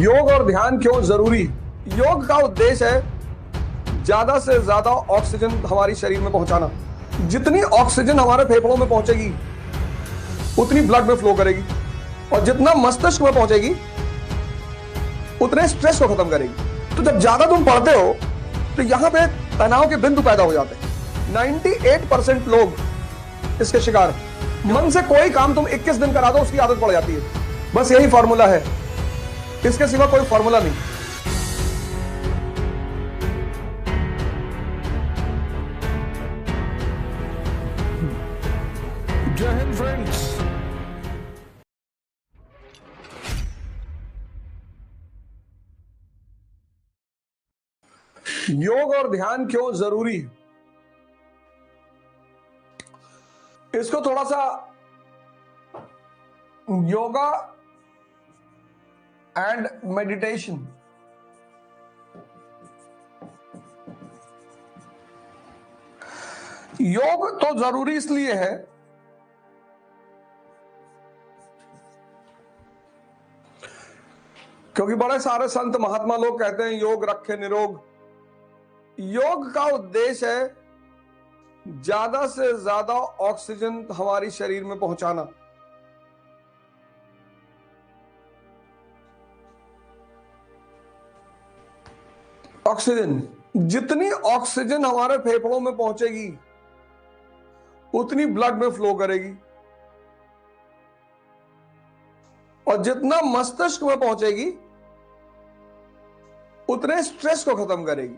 योग और ध्यान क्यों जरूरी है? योग का उद्देश्य है ज्यादा से ज्यादा ऑक्सीजन हमारी शरीर में पहुंचाना। जितनी ऑक्सीजन हमारे फेफड़ों में पहुंचेगी उतनी ब्लड में फ्लो करेगी, और जितना मस्तिष्क में पहुंचेगी उतने स्ट्रेस को खत्म करेगी। तो जब ज्यादा तुम पढ़ते हो तो यहां पे तनाव के बिंदु पैदा हो जाते हैं। 98% लोग इसके शिकार हैं। मन से कोई काम तुम 21 दिन करा दो उसकी आदत पड़ जाती है। बस यही फॉर्मूला है, इसके सिवा कोई फॉर्मूला नहीं। जय हिंद फ्रेंड्स। योग और ध्यान क्यों जरूरी है? इसको थोड़ा सा योगा एंड मेडिटेशन, योग तो जरूरी इसलिए है क्योंकि बड़े सारे संत महात्मा लोग कहते हैं योग रखे निरोग। योग का उद्देश्य है ज्यादा से ज्यादा ऑक्सीजन हमारी शरीर में पहुंचाना। ऑक्सीजन, जितनी ऑक्सीजन हमारे फेफड़ों में पहुंचेगी उतनी ब्लड में फ्लो करेगी, और जितना मस्तिष्क में पहुंचेगी उतने स्ट्रेस को खत्म करेगी।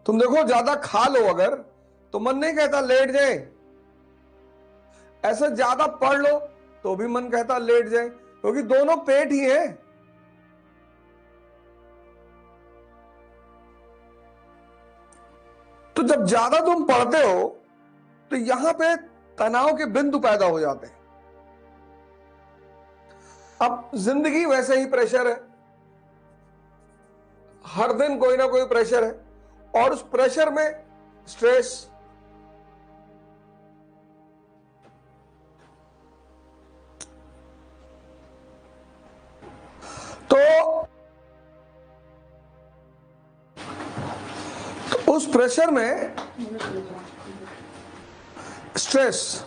तुम देखो ज्यादा खा लो अगर तो मन नहीं कहता लेट जाए, ऐसे ज्यादा पढ़ लो तो भी मन कहता लेट जाए, क्योंकि दोनों पेट ही है। तो जब ज्यादा तुम पढ़ते हो तो यहां पे तनाव के बिंदु पैदा हो जाते हैं। अब जिंदगी वैसे ही प्रेशर है, हर दिन कोई ना कोई प्रेशर है, और उस प्रेशर में स्ट्रेस, तो उस प्रेशर में स्ट्रेस,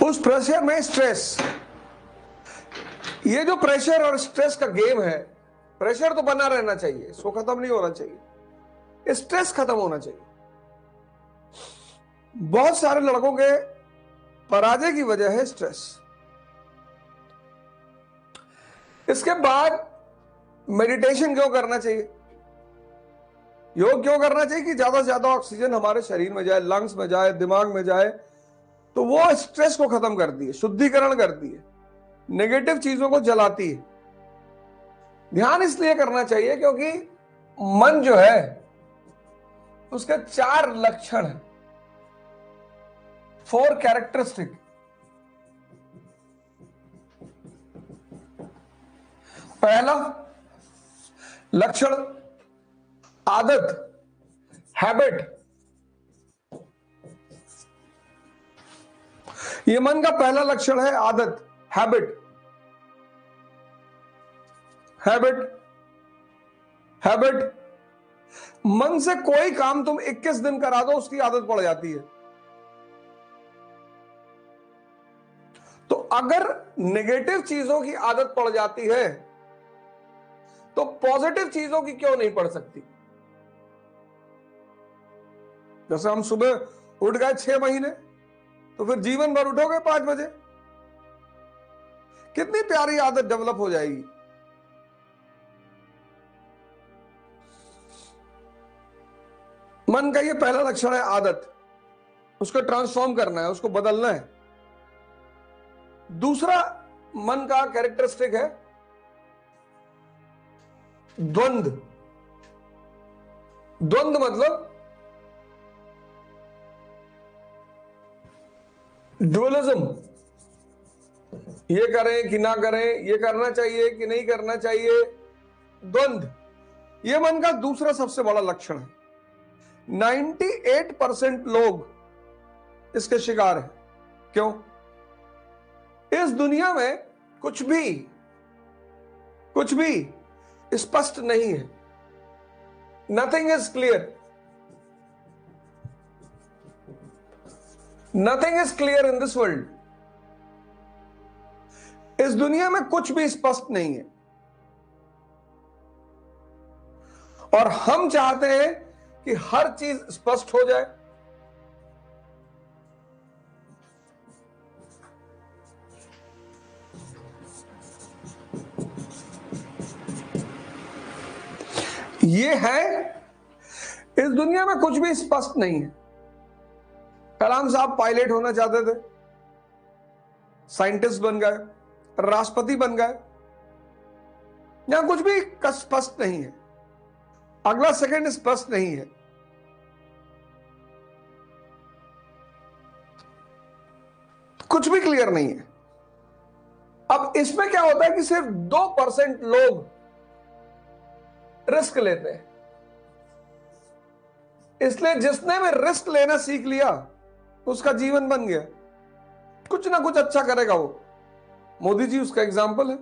उस प्रेशर में स्ट्रेस, ये जो प्रेशर और स्ट्रेस का गेम है, प्रेशर तो बना रहना चाहिए, इसको खत्म नहीं होना चाहिए, स्ट्रेस खत्म होना चाहिए। बहुत सारे लड़कों के पराजय की वजह है स्ट्रेस। इसके बाद मेडिटेशन क्यों करना चाहिए, योग क्यों करना चाहिए कि ज्यादा से ज्यादा ऑक्सीजन हमारे शरीर में जाए, लंग्स में जाए, दिमाग में जाए, तो वो स्ट्रेस को खत्म करती है, शुद्धिकरण करती है, नेगेटिव चीजों को जलाती है। ध्यान इसलिए करना चाहिए क्योंकि मन जो है उसके 4 लक्षण है, 4 कैरेक्टरिस्टिक। पहला लक्षण आदत, हैबिट। ये मन का पहला लक्षण है आदत, हैबिट। हैबिट, हैबिट, मन से कोई काम तुम 21 दिन करा दो उसकी आदत पड़ जाती है। तो अगर नेगेटिव चीजों की आदत पड़ जाती है तो पॉजिटिव चीजों की क्यों नहीं पड़ सकती? जैसे हम सुबह उठ गए 6 महीने, तो फिर जीवन भर उठोगे 5 बजे, कितनी प्यारी आदत डेवलप हो जाएगी। मन का ये पहला लक्षण है आदत, उसको ट्रांसफॉर्म करना है, उसको बदलना है। दूसरा मन का कैरेक्टरिस्टिक है द्वंद्व। द्वंद्व मतलब ड्युअलिज्म, ये करें कि ना करें, ये करना चाहिए कि नहीं करना चाहिए, द्वंद्व, ये मन का दूसरा सबसे बड़ा लक्षण है। 98% लोग इसके शिकार है। क्यों? इस दुनिया में कुछ भी स्पष्ट नहीं है। Nothing is clear, nothing is clear in this world. इस दुनिया में कुछ भी स्पष्ट नहीं है, और हम चाहते हैं कि हर चीज स्पष्ट हो जाए। ये है, इस दुनिया में कुछ भी स्पष्ट नहीं है। कलाम साहब पायलट होना चाहते थे, साइंटिस्ट बन गए, राष्ट्रपति बन गए। यहां कुछ भी स्पष्ट नहीं है, अगला सेकंड स्पष्ट नहीं है। कुछ भी क्लियर नहीं है। अब इसमें क्या होता है कि सिर्फ 2% लोग रिस्क लेते हैं। इसलिए जिसने भी रिस्क लेना सीख लिया उसका जीवन बन गया, कुछ ना कुछ अच्छा करेगा वो। मोदी जी उसका एग्जाम्पल है,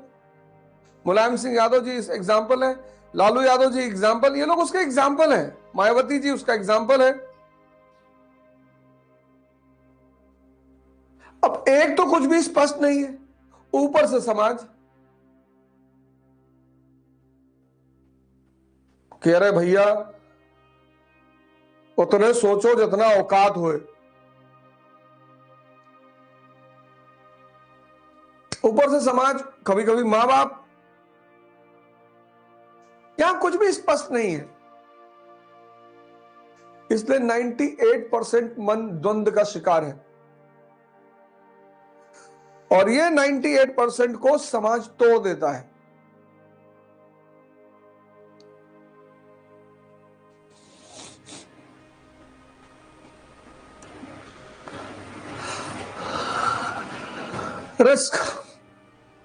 मुलायम सिंह यादव जी एग्जाम्पल है, लालू यादव जी एग्जाम्पल, ये लोग उसके एग्जाम्पल हैं, मायावती जी उसका एग्जाम्पल है। अब एक तो कुछ भी स्पष्ट नहीं है, ऊपर से समाज कह रहे भैया उतने सोचो जितना औकात होए। ऊपर से समाज, कभी कभी मां बाप, यहां कुछ भी स्पष्ट नहीं है। इसलिए 98% मन द्वंद्व का शिकार है, और ये 98% को समाज तोड़ देता है। रिस्क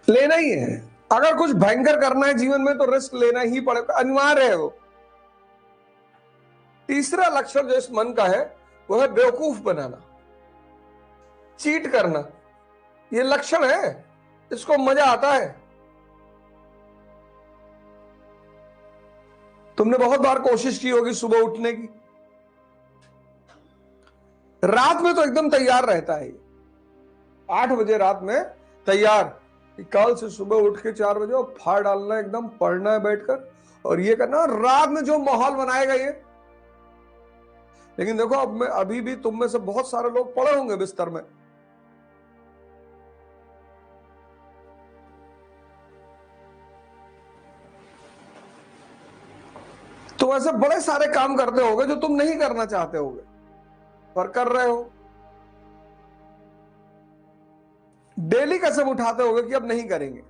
लेना ही है। अगर कुछ भयंकर करना है जीवन में तो रिस्क लेना ही पड़ेगा, अनिवार्य है वो। तीसरा लक्षण जो इस मन का है वो है बेवकूफ बनाना, चीट करना। ये लक्षण है, इसको मजा आता है। तुमने बहुत बार कोशिश की होगी सुबह उठने की, रात में तो एकदम तैयार रहता है, 8 बजे रात में तैयार कि कल से सुबह उठ के 4 बजे और फाड़ डालना है, एकदम पढ़ना है बैठकर और ये करना, रात में जो माहौल बनाएगा ये। लेकिन देखो अब मैं अभी भी तुम में से बहुत सारे लोग पड़े होंगे बिस्तर में, तुम ऐसे बड़े सारे काम करते होगे जो तुम नहीं करना चाहते होगे पर कर रहे हो। डेली कसम उठाते होगे कि अब नहीं करेंगे।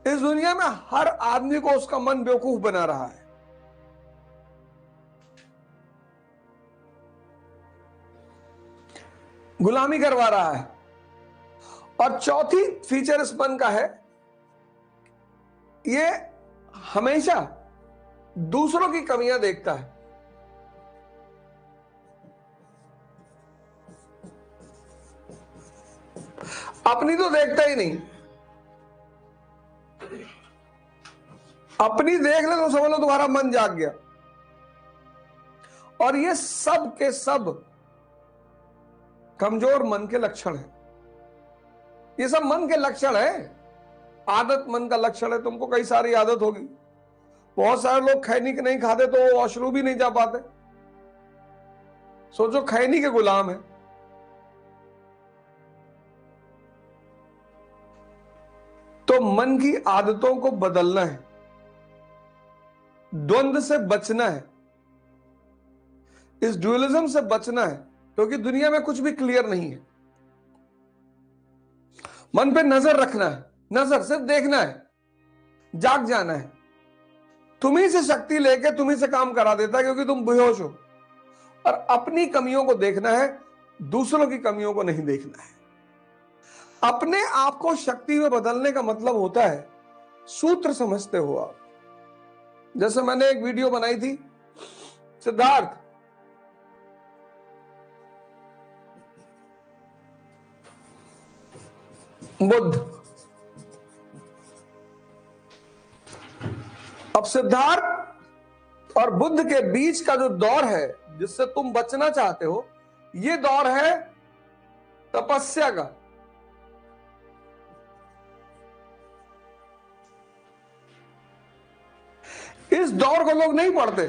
इस दुनिया में हर आदमी को उसका मन बेवकूफ बना रहा है। गुलामी करवा रहा है। और चौथी फीचर इस मन का है, ये हमेशा दूसरों की कमियां देखता है। अपनी तो देखता ही नहीं, अपनी देख ले तो समझ लो तुम्हारा मन जाग गया। और ये सब के सब कमजोर मन के लक्षण है। ये सब मन के लक्षण है। आदत मन का लक्षण है। तुमको कई सारी आदत होगी। बहुत सारे लोग खैनी के नहीं खाते तो वॉशरूम भी नहीं जा पाते। सोचो खैनी के गुलाम है। तो मन की आदतों को बदलना है, द्वंद्व से बचना है, इस ड्यूअलिज्म से बचना है, क्योंकि दुनिया में कुछ भी क्लियर नहीं है। मन पे नजर रखना है, नजर सिर्फ देखना है, जाग जाना है। तुम्ही से शक्ति लेके तुम्ही से काम करा देता है क्योंकि तुम बेहोश हो। और अपनी कमियों को देखना है, दूसरों की कमियों को नहीं देखना है। अपने आप को शक्ति में बदलने का मतलब होता है, सूत्र समझते हो आप। जैसे मैंने एक वीडियो बनाई थी, सिद्धार्थ बुद्ध। अब सिद्धार्थ और बुद्ध के बीच का जो दौर है जिससे तुम बचना चाहते हो, यह दौर है तपस्या का। इस दौर को लोग नहीं पढ़ते,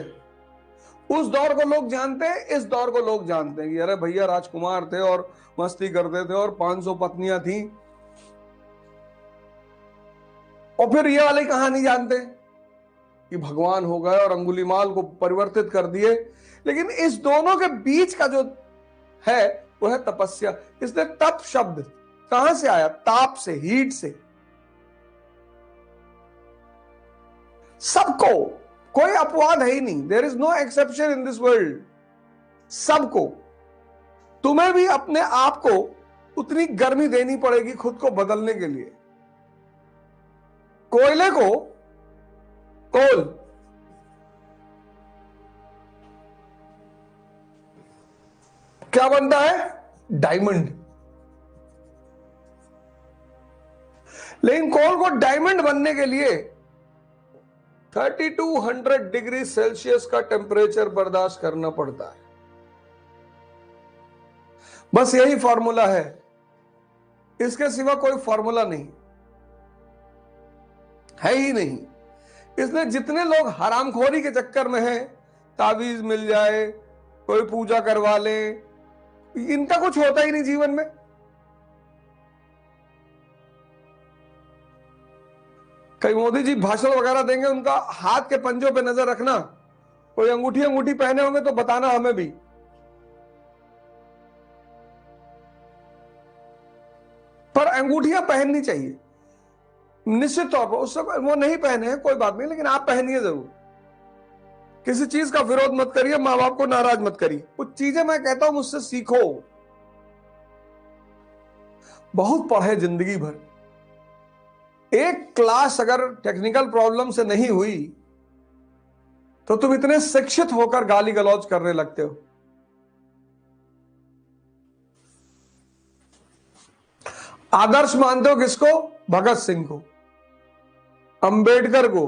उस दौर को लोग जानते हैं, इस दौर को लोग जानते हैं कि अरे भैया राजकुमार थे और मस्ती करते थे और 500 पत्नियां थीं। और फिर ये वाली कहानी जानते हैं कि भगवान हो गए और अंगुलीमाल को परिवर्तित कर दिए। लेकिन इस दोनों के बीच का जो है वो है तपस्या। इसलिए तप शब्द कहां से आया? ताप से, हीट से। सबको, कोई अपवाद है ही नहीं। There is no exception in this world. सबको, तुम्हें भी अपने आप को उतनी गर्मी देनी पड़ेगी खुद को बदलने के लिए। कोयले को, कोल क्या बनता है? डायमंड। लेकिन कोल को डायमंड बनने के लिए 3200 डिग्री सेल्सियस का टेम्परेचर बर्दाश्त करना पड़ता है। बस यही फॉर्मूला है, इसके सिवा कोई फॉर्मूला नहीं है ही नहीं। इसलिए जितने लोग हरामखोरी के चक्कर में हैं, तावीज मिल जाए, कोई पूजा करवा ले, इनका कुछ होता ही नहीं जीवन में। कई मोदी जी भाषण वगैरह देंगे, उनका हाथ के पंजों पे नजर रखना। कोई अंगूठी पहने होंगे तो बताना हमें भी। पर अंगूठियां पहननी चाहिए निश्चित तौर पर। उससे वो नहीं पहने हैं कोई बात नहीं, लेकिन आप पहनिए जरूर। किसी चीज का विरोध मत करिए, मां बाप को नाराज मत करिए। कुछ चीजें मैं कहता हूं मुझसे सीखो। बहुत पढ़े जिंदगी भर, एक क्लास अगर टेक्निकल प्रॉब्लम से नहीं हुई तो तुम इतने शिक्षित होकर गाली गलौज करने लगते हो। आदर्श मानते हो किसको? भगत सिंह को, अंबेडकर को,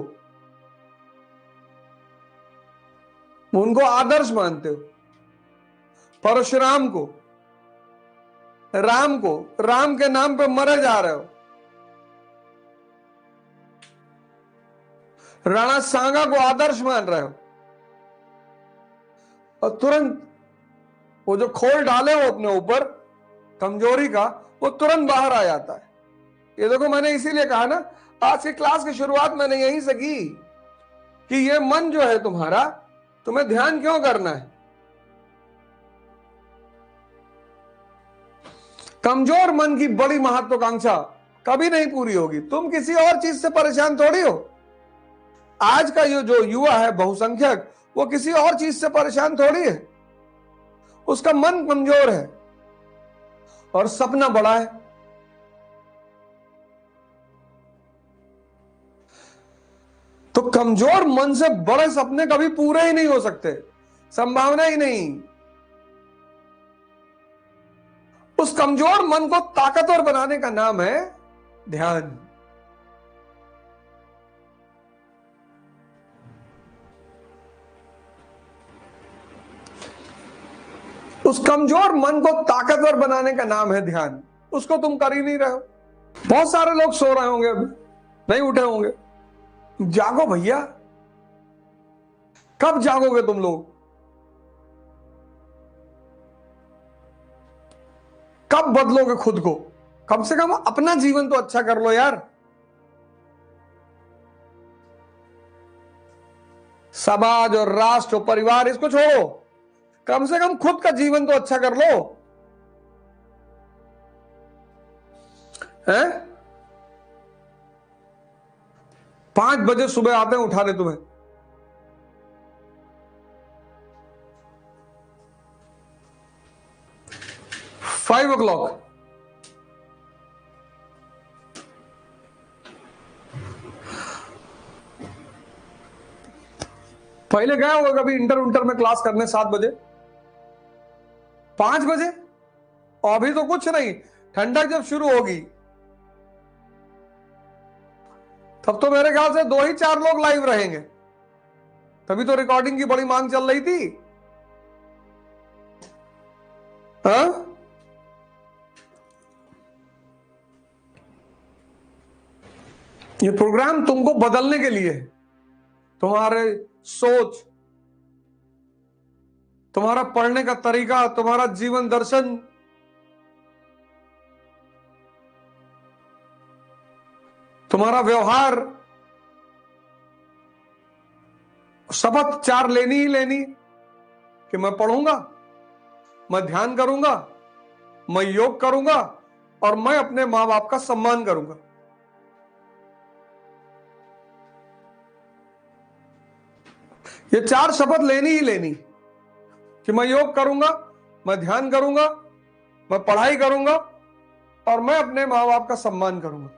उनको आदर्श मानते हो। परशुराम को, राम को, राम के नाम पे मरे जा रहे हो। राणा सांगा को आदर्श मान रहे हो और तुरंत वो जो खोल डाले हो अपने ऊपर कमजोरी का, वो तुरंत बाहर आ जाता है। ये देखो, मैंने इसीलिए कहा ना, आज की क्लास की शुरुआत मैंने यहीं से की कि ये मन जो है तुम्हारा, तुम्हें ध्यान क्यों करना है? कमजोर मन की बड़ी महत्वाकांक्षा कभी नहीं पूरी होगी। तुम किसी और चीज से परेशान थोड़ी हो। आज का ये जो युवा है बहुसंख्यक, वो किसी और चीज से परेशान थोड़ी है। उसका मन कमजोर है और सपना बड़ा है। तो कमजोर मन से बड़े सपने कभी पूरे ही नहीं हो सकते, संभावना ही नहीं। उस कमजोर मन को ताकतवर बनाने का नाम है ध्यान। उस कमजोर मन को ताकतवर बनाने का नाम है ध्यान। उसको तुम कर ही नहीं रहे हो। बहुत सारे लोग सो रहे होंगे, अभी नहीं उठे होंगे। जागो भैया, कब जागोगे तुम लोग? कब बदलोगे खुद को? कम से कम अपना जीवन तो अच्छा कर लो यार। समाज और राष्ट्र और परिवार इसको छोड़ो, कम से कम खुद का जीवन तो अच्छा कर लो। हैं? 5 बजे सुबह आते हैं उठाने तुम्हें। फाइव ओ क्लॉक पहले गया होगा कभी इंटर में क्लास करने 7 बजे, 5 बजे? और अभी तो कुछ नहीं, ठंडक जब शुरू होगी तब तो मेरे ख्याल से 2 ही 4 लोग लाइव रहेंगे, तभी तो रिकॉर्डिंग की बड़ी मांग चल रही थी। हाँ, ये प्रोग्राम तुमको बदलने के लिए, तुम्हारे सोच, तुम्हारा पढ़ने का तरीका, तुम्हारा जीवन दर्शन, तुम्हारा व्यवहार, शपथ 4 लेनी ही लेनी कि मैं पढ़ूंगा, मैं ध्यान करूंगा, मैं योग करूंगा और मैं अपने मां बाप का सम्मान करूंगा। ये 4 शपथ लेनी ही लेनी कि मैं योग करूंगा, मैं ध्यान करूंगा, मैं पढ़ाई करूंगा और मैं अपने मां बाप का सम्मान करूंगा।